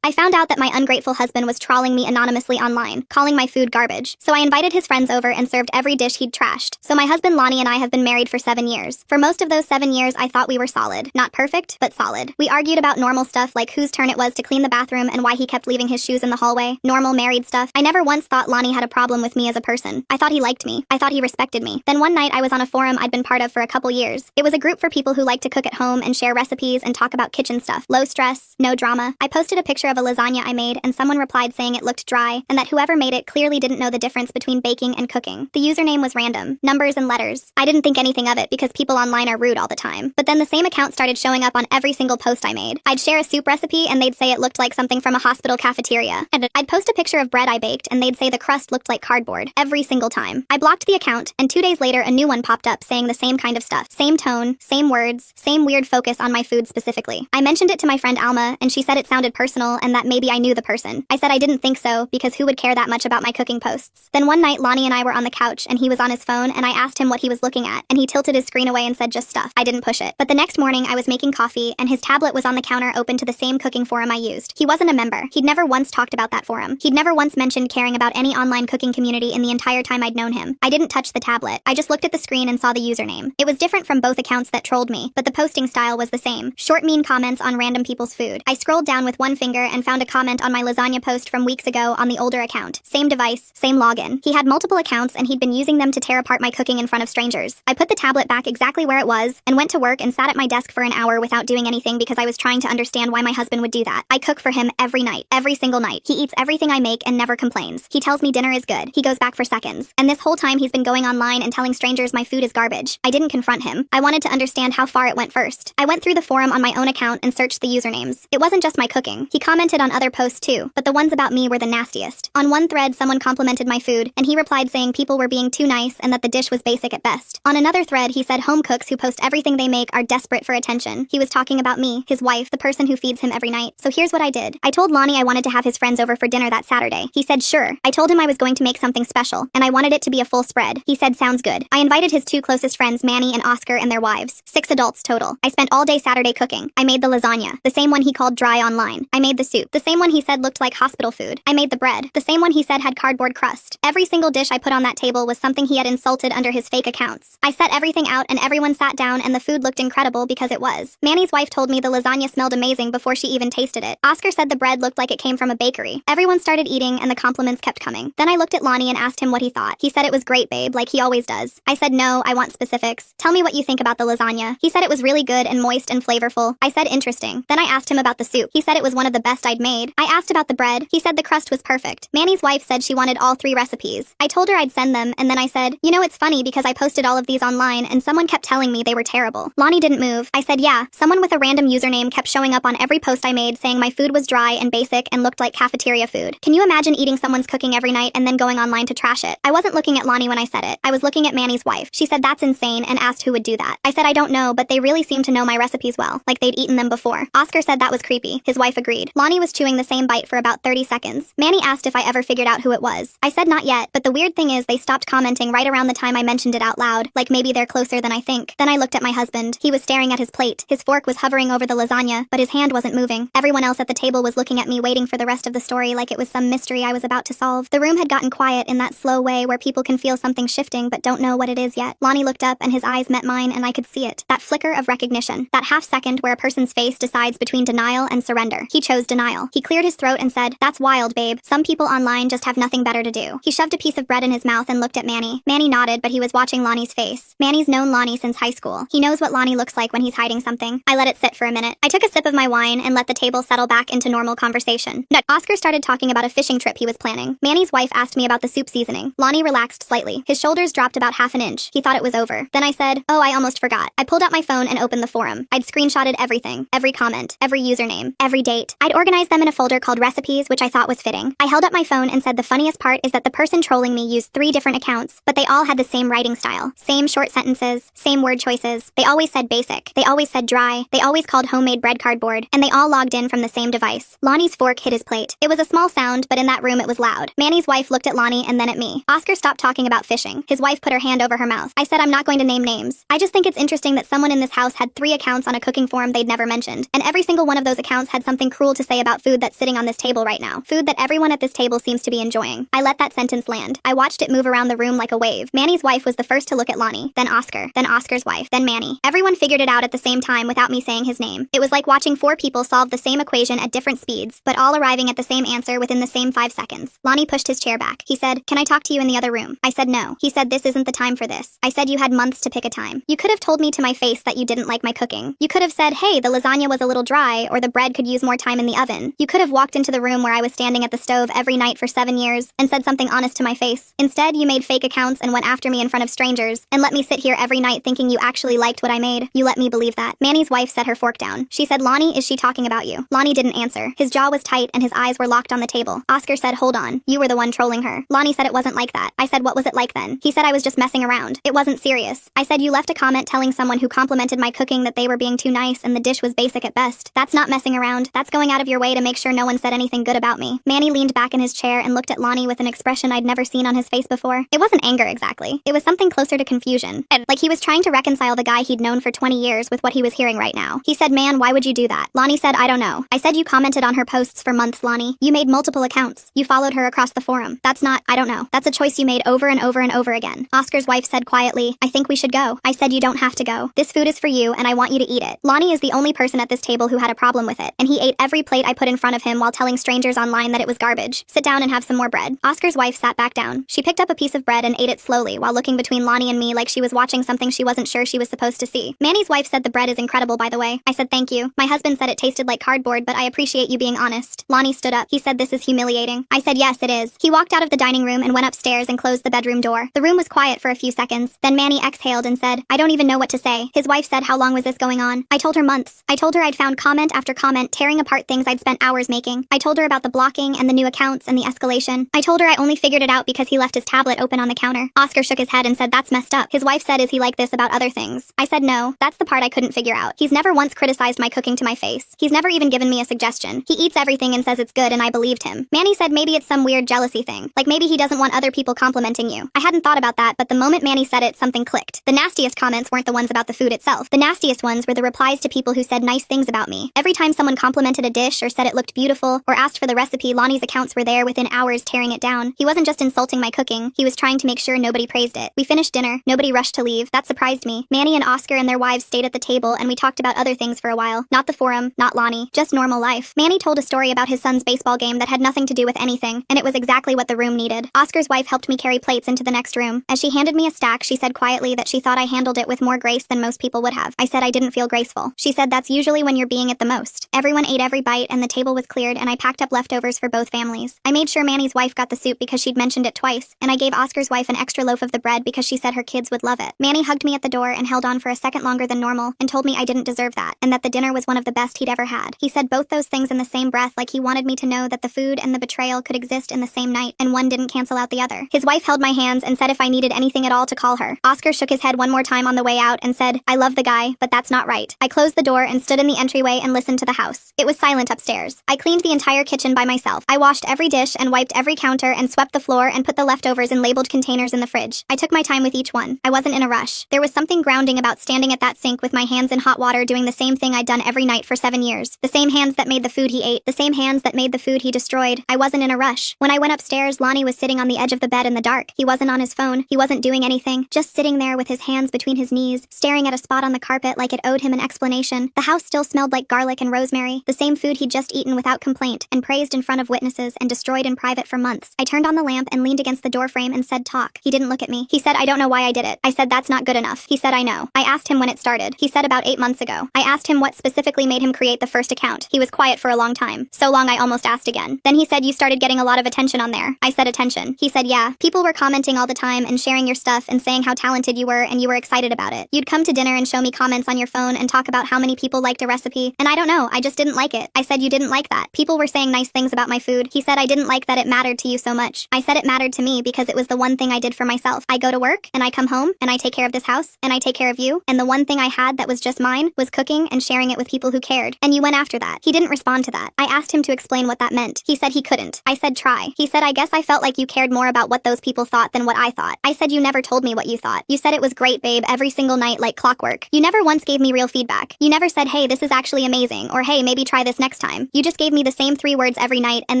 I found out that my ungrateful husband was trolling me anonymously online, calling my food garbage. So I invited his friends over and served every dish he'd trashed. So my husband Lonnie and I have been married for 7 years. For most of those 7 years, I thought we were solid. Not perfect, but solid. We argued about normal stuff like whose turn it was to clean the bathroom and why he kept leaving his shoes in the hallway. Normal married stuff. I never once thought Lonnie had a problem with me as a person. I thought he liked me. I thought he respected me. Then one night I was on a forum I'd been part of for a couple years. It was a group for people who like to cook at home and share recipes and talk about kitchen stuff. Low stress, no drama. I posted a picture of a lasagna I made and someone replied saying it looked dry and that whoever made it clearly didn't know the difference between baking and cooking. The username was random. Numbers and letters. I didn't think anything of it because people online are rude all the time. But then the same account started showing up on every single post I made. I'd share a soup recipe and they'd say it looked like something from a hospital cafeteria. And I'd post a picture of bread I baked and they'd say the crust looked like cardboard. Every single time. I blocked the account and 2 days later a new one popped up saying the same kind of stuff. Same tone, same words, same weird focus on my food specifically. I mentioned it to my friend Alma and she said it sounded personal and that maybe I knew the person. I said I didn't think so because who would care that much about my cooking posts? Then one night Lonnie and I were on the couch and he was on his phone and I asked him what he was looking at and he tilted his screen away and said just stuff. I didn't push it. But the next morning I was making coffee and his tablet was on the counter open to the same cooking forum I used. He wasn't a member. He'd never once talked about that forum. He'd never once mentioned caring about any online cooking community in the entire time I'd known him. I didn't touch the tablet. I just looked at the screen and saw the username. It was different from both accounts that trolled me, but the posting style was the same. Short, mean comments on random people's food. I scrolled down with one finger and found a comment on my lasagna post from weeks ago on the older account. Same device, same login. He had multiple accounts and he'd been using them to tear apart my cooking in front of strangers. I put the tablet back exactly where it was and went to work and sat at my desk for an hour without doing anything because I was trying to understand why my husband would do that. I cook for him every night, every single night. He eats everything I make and never complains. He tells me dinner is good. He goes back for seconds. And this whole time he's been going online and telling strangers my food is garbage. I didn't confront him. I wanted to understand how far it went first. I went through the forum on my own account and searched the usernames. It wasn't just my cooking. He commented on other posts too, but the ones about me were the nastiest. On one thread, someone complimented my food, and he replied saying people were being too nice and that the dish was basic at best. On another thread, he said home cooks who post everything they make are desperate for attention. He was talking about me, his wife, the person who feeds him every night. So here's what I did. I told Lonnie I wanted to have his friends over for dinner that Saturday. He said sure. I told him I was going to make something special, and I wanted it to be a full spread. He said sounds good. I invited his two closest friends, Manny and Oscar, and their wives. 6 adults total. I spent all day Saturday cooking. I made the lasagna, the same one he called dry online. I made the soup, the same one he said looked like hospital food. I made the bread, the same one he said had cardboard crust. Every single dish I put on that table was something he had insulted under his fake accounts. I set everything out and everyone sat down and the food looked incredible because it was. Manny's wife told me the lasagna smelled amazing before she even tasted it. Oscar said the bread looked like it came from a bakery. Everyone started eating and the compliments kept coming. Then I looked at Lonnie and asked him what he thought. He said it was great, babe, like he always does. I said no, I want specifics. Tell me what you think about the lasagna. He said it was really good and moist and flavorful. I said interesting. Then I asked him about the soup. He said it was one of the best I'd made. I asked about the bread. He said the crust was perfect. Manny's wife said she wanted all 3 recipes. I told her I'd send them and then I said, you know it's funny because I posted all of these online and someone kept telling me they were terrible. Lonnie didn't move. I said yeah. Someone with a random username kept showing up on every post I made saying my food was dry and basic and looked like cafeteria food. Can you imagine eating someone's cooking every night and then going online to trash it? I wasn't looking at Lonnie when I said it. I was looking at Manny's wife. She said that's insane and asked who would do that. I said I don't know, but they really seem to know my recipes well, like they'd eaten them before. Oscar said that was creepy. His wife agreed. Lonnie was chewing the same bite for about 30 seconds. Manny asked if I ever figured out who it was. I said not yet, but the weird thing is they stopped commenting right around the time I mentioned it out loud, like maybe they're closer than I think. Then I looked at my husband. He was staring at his plate. His fork was hovering over the lasagna, but his hand wasn't moving. Everyone else at the table was looking at me waiting for the rest of the story like it was some mystery I was about to solve. The room had gotten quiet in that slow way where people can feel something shifting but don't know what it is yet. Lonnie looked up and his eyes met mine and I could see it. That flicker of recognition. That half second where a person's face decides between denial and surrender. He chose denial. He cleared his throat and said, that's wild, babe. Some people online just have nothing better to do. He shoved a piece of bread in his mouth and looked at Manny. Manny nodded, but he was watching Lonnie's face. Manny's known Lonnie since high school. He knows what Lonnie looks like when he's hiding something. I let it sit for a minute. I took a sip of my wine and let the table settle back into normal conversation. Oscar started talking about a fishing trip he was planning. Manny's wife asked me about the soup seasoning. Lonnie relaxed slightly. His shoulders dropped about half an inch. He thought it was over. Then I said, oh, I almost forgot. I pulled out my phone and opened the forum. I'd screenshotted everything. Every comment. Every username. Every date. I'd organized them in a folder called recipes, which I thought was fitting. I held up my phone and said the funniest part is that the person trolling me used 3 different accounts, but they all had the same writing style. Same short sentences. Same word choices. They always said basic. They always said dry. They always called homemade bread cardboard. And they all logged in from the same device. Lonnie's fork hit his plate. It was a small sound, but in that room it was loud. Manny's wife looked at Lonnie and then at me. Oscar stopped talking about fishing. His wife put her hand over her mouth. I said I'm not going to name names. I just think it's interesting that someone in this house had 3 accounts on a cooking forum they'd never mentioned. And every single one of those accounts had something cruel to say say about food that's sitting on this table right now? Food that everyone at this table seems to be enjoying. I let that sentence land. I watched it move around the room like a wave. Manny's wife was the first to look at Lonnie, then Oscar, then Oscar's wife, then Manny. Everyone figured it out at the same time without me saying his name. It was like watching 4 people solve the same equation at different speeds, but all arriving at the same answer within the same 5 seconds. Lonnie pushed his chair back. He said, "Can I talk to you in the other room?" I said no. He said, "This isn't the time for this." I said, "You had months to pick a time. You could have told me to my face that you didn't like my cooking. You could have said, hey, the lasagna was a little dry, or the bread could use more time in the oven. You could have walked into the room where I was standing at the stove every night for 7 years and said something honest to my face. Instead, you made fake accounts and went after me in front of strangers and let me sit here every night thinking you actually liked what I made. You let me believe that." Manny's wife set her fork down. She said, "Lonnie, is she talking about you?" Lonnie didn't answer. His jaw was tight and his eyes were locked on the table. Oscar said, "Hold on. You were the one trolling her." Lonnie said it wasn't like that. I said, "What was it like then?" He said I was just messing around. It wasn't serious. I said, "You left a comment telling someone who complimented my cooking that they were being too nice and the dish was basic at best. That's not messing around. That's going out of your way to make sure no one said anything good about me." Manny leaned back in his chair and looked at Lonnie with an expression I'd never seen on his face before. It wasn't anger exactly. It was something closer to confusion. Like he was trying to reconcile the guy he'd known for 20 years with what he was hearing right now. He said, "Man, why would you do that?" Lonnie said, "I don't know." I said, "You commented on her posts for months, Lonnie. You made multiple accounts. You followed her across the forum. That's not, I don't know. That's a choice you made over and over and over again." Oscar's wife said quietly, "I think we should go." I said, "You don't have to go. This food is for you and I want you to eat it." Lonnie is the only person at this table who had a problem with it, and he ate every plate I put in front of him while telling strangers online that it was garbage. "Sit down and have some more bread." Oscar's wife sat back down. She picked up a piece of bread and ate it slowly while looking between Lonnie and me like she was watching something she wasn't sure she was supposed to see. Manny's wife said, "The bread is incredible, by the way." I said, "Thank you. My husband said it tasted like cardboard, but I appreciate you being honest." Lonnie stood up. He said, "This is humiliating." I said, "Yes, it is." He walked out of the dining room and went upstairs and closed the bedroom door. The room was quiet for a few seconds. Then Manny exhaled and said, "I don't even know what to say." His wife said, "How long was this going on?" I told her months. I told her I'd found comment after comment tearing apart things I'd spent hours making. I told her about the blocking and the new accounts and the escalation. I told her I only figured it out because he left his tablet open on the counter. Oscar shook his head and said, "That's messed up." His wife said, "Is he like this about other things?" I said, "No, that's the part I couldn't figure out. He's never once criticized my cooking to my face. He's never even given me a suggestion. He eats everything and says it's good and I believed him." Manny said maybe it's some weird jealousy thing. Like maybe he doesn't want other people complimenting you. I hadn't thought about that, but the moment Manny said it, something clicked. The nastiest comments weren't the ones about the food itself. The nastiest ones were the replies to people who said nice things about me. Every time someone complimented a dish or said it looked beautiful or asked for the recipe, Lonnie's accounts were there within hours tearing it down. He wasn't just insulting my cooking, he was trying to make sure nobody praised it. We finished dinner. Nobody rushed to leave. That surprised me. Manny and Oscar and their wives stayed at the table and we talked about other things for a while. Not the forum, not Lonnie, just normal life. Manny told a story about his son's baseball game that had nothing to do with anything, and it was exactly what the room needed. Oscar's wife helped me carry plates into the next room. As she handed me a stack, she said quietly that she thought I handled it with more grace than most people would have. I said I didn't feel graceful. She said that's usually when you're being it the most. Everyone ate every bite and the table was cleared and I packed up leftovers for both families. I made sure Manny's wife got the soup because she'd mentioned it twice, and I gave Oscar's wife an extra loaf of the bread because she said her kids would love it. Manny hugged me at the door and held on for a second longer than normal and told me I didn't deserve that and that the dinner was one of the best he'd ever had. He said both those things in the same breath like he wanted me to know that the food and the betrayal could exist in the same night and one didn't cancel out the other. His wife held my hands and said if I needed anything at all to call her. Oscar shook his head one more time on the way out and said, "I love the guy, but that's not right." I closed the door and stood in the entryway and listened to the house. It was silent upstairs. I cleaned the entire kitchen by myself. I washed every dish and wiped every counter and swept the floor and put the leftovers in labeled containers in the fridge. I took my time with each one. I wasn't in a rush. There was something grounding about standing at that sink with my hands in hot water doing the same thing I'd done every night for 7 years. The same hands that made the food he ate, the same hands that made the food he destroyed. I wasn't in a rush. When I went upstairs, Lonnie was sitting on the edge of the bed in the dark. He wasn't on his phone. He wasn't doing anything. Just sitting there with his hands between his knees, staring at a spot on the carpet like it owed him an explanation. The house still smelled like garlic and rosemary, the same food he'd just eaten without complaint and praised in front of witnesses and destroyed in private for months. I turned on the lamp and leaned against the doorframe and said, "Talk." He didn't look at me. He said, "I don't know why I did it." I said, "That's not good enough." He said, "I know." I asked him when it started. He said about 8 months ago. I asked him what specifically made him create the first account. He was quiet for a long time. So long I almost asked again. Then he said, "You started getting a lot of attention on there." I said, "Attention?" He said, "Yeah. People were commenting all the time and sharing your stuff and saying how talented you were and you were excited about it. You'd come to dinner and show me comments on your phone and talk about how many people liked a recipe, and I don't know, I just didn't like it." I said, "You didn't like that." People were saying nice things about my food. He said, "I didn't like that it mattered to you so much." I said it mattered to me because it was the one thing I did for myself. I go to work, and I come home, and I take care of this house, and I take care of you, and the one thing I had that was just mine was cooking and sharing it with people who cared. And you went after that. He didn't respond to that. I asked him to explain what that meant. He said he couldn't. I said, "Try." He said, "I guess I felt like you cared more about what those people thought than what I thought." I said, "You never told me what you thought. You said it was great, babe, every single night like clockwork. You never once gave me real feedback. You never said, hey, this is actually amazing, or hey, maybe try this next time." time. You just gave me the same 3 words every night and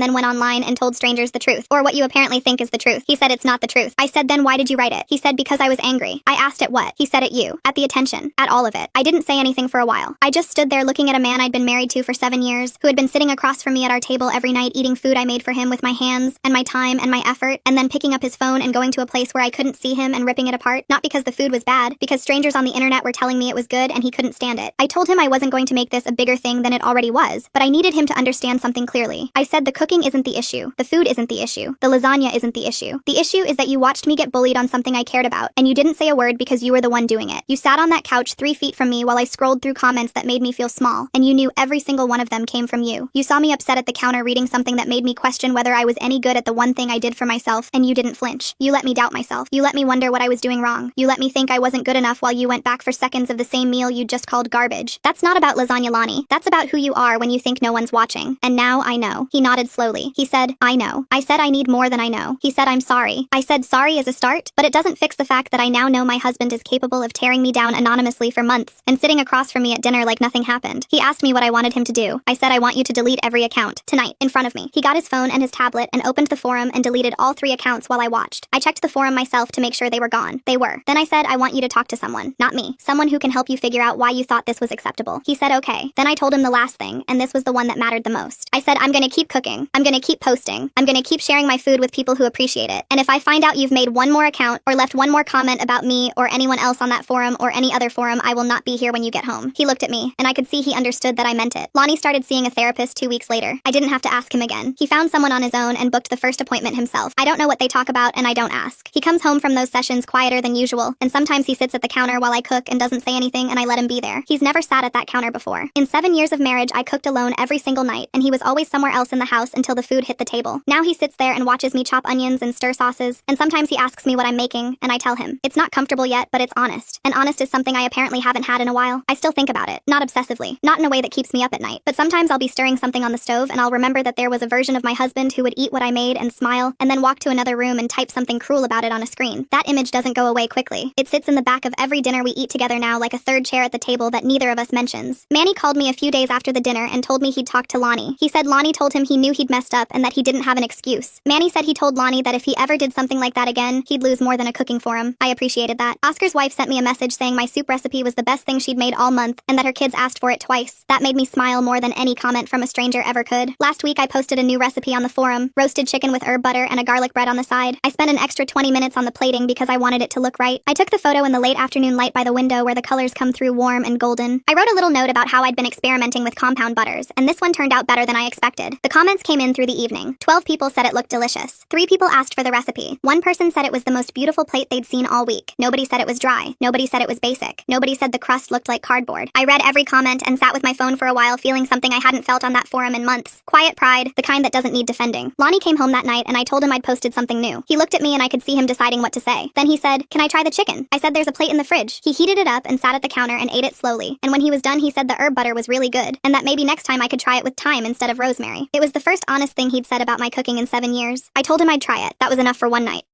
then went online and told strangers the truth, or what you apparently think is the truth. He said it's not the truth. I said, then why did you write it? He said, because I was angry. I asked at what? He said at you. At the attention. At all of it. I didn't say anything for a while. I just stood there looking at a man I'd been married to for 7 years, who had been sitting across from me at our table every night eating food I made for him with my hands and my time and my effort, and then picking up his phone and going to a place where I couldn't see him and ripping it apart, not because the food was bad, because strangers on the internet were telling me it was good and he couldn't stand it. I told him I wasn't going to make this a bigger thing than it already was, but I needed him to understand something clearly. I said the cooking isn't the issue. The food isn't the issue. The lasagna isn't the issue. The issue is that you watched me get bullied on something I cared about, and you didn't say a word because you were the one doing it. You sat on that couch 3 feet from me while I scrolled through comments that made me feel small, and you knew every single one of them came from you. You saw me upset at the counter reading something that made me question whether I was any good at the one thing I did for myself, and you didn't flinch. You let me doubt myself. You let me wonder what I was doing wrong. You let me think I wasn't good enough while you went back for seconds of the same meal you just called garbage. That's not about lasagna, Lonnie. That's about who you are when you think no one's watching. And now I know. He nodded slowly. He said, I know. I said I need more than I know. He said I'm sorry. I said sorry is a start, but it doesn't fix the fact that I now know my husband is capable of tearing me down anonymously for months and sitting across from me at dinner like nothing happened. He asked me what I wanted him to do. I said I want you to delete every account. Tonight, in front of me. He got his phone and his tablet and opened the forum and deleted all 3 accounts while I watched. I checked the forum myself to make sure they were gone. They were. Then I said I want you to talk to someone. Not me. Someone who can help you figure out why you thought this was acceptable. He said okay. Then I told him the last thing, and this was the one that mattered the most. I said I'm gonna keep cooking. I'm gonna keep posting. I'm gonna keep sharing my food with people who appreciate it. And if I find out you've made one more account or left one more comment about me or anyone else on that forum or any other forum, I will not be here when you get home. He looked at me, and I could see he understood that I meant it. Lonnie started seeing a therapist 2 weeks later. I didn't have to ask him again. He found someone on his own and booked the first appointment himself. I don't know what they talk about, and I don't ask. He comes home from those sessions quieter than usual, and sometimes he sits at the counter while I cook and doesn't say anything, and I let him be there. He's never sat at that counter before. In 7 years of marriage, I cooked alone every single night, and he was always somewhere else in the house until the food hit the table. Now he sits there and watches me chop onions and stir sauces, and sometimes he asks me what I'm making, and I tell him. It's not comfortable yet, but it's honest. And honest is something I apparently haven't had in a while. I still think about it. Not obsessively. Not in a way that keeps me up at night. But sometimes I'll be stirring something on the stove, and I'll remember that there was a version of my husband who would eat what I made and smile, and then walk to another room and type something cruel about it on a screen. That image doesn't go away quickly. It sits in the back of every dinner we eat together now like a third chair at the table that neither of us mentions. Manny called me a few days after the dinner and told me he'd talked to Lonnie. He said Lonnie told him he knew he'd messed up and that he didn't have an excuse. Manny said he told Lonnie that if he ever did something like that again, he'd lose more than a cooking for him. I appreciated that. Oscar's wife sent me a message saying my soup recipe was the best thing she'd made all month and that her kids asked for it twice. That made me smile more than any comment from a stranger ever could. Last week I posted a new recipe on the forum, roasted chicken with herb butter and a garlic bread on the side. I spent an extra 20 minutes on the plating because I wanted it to look right. I took the photo in the late afternoon light by the window where the colors come through warm and golden. I wrote a little note about how I'd been experimenting with compound butters, and this one turned out better than I expected. The comments came in through the evening. 12 people said it looked delicious. 3 people asked for the recipe. 1 person said it was the most beautiful plate they'd seen all week. Nobody said it was dry. Nobody said it was basic. Nobody said the crust looked like cardboard. I read every comment and sat with my phone for a while feeling something I hadn't felt on that forum in months. Quiet pride, the kind that doesn't need defending. Lonnie came home that night and I told him I'd posted something new. He looked at me and I could see him deciding what to say. Then he said, "Can I try the chicken?" I said there's a plate in the fridge. He heated it up and sat at the counter and ate it slowly. And when he was done he said the herb butter was really good and that maybe next time I could try it with thyme instead of rosemary. It was the first honest thing he'd said about my cooking in 7 years. I told him I'd try it. That was enough for one night.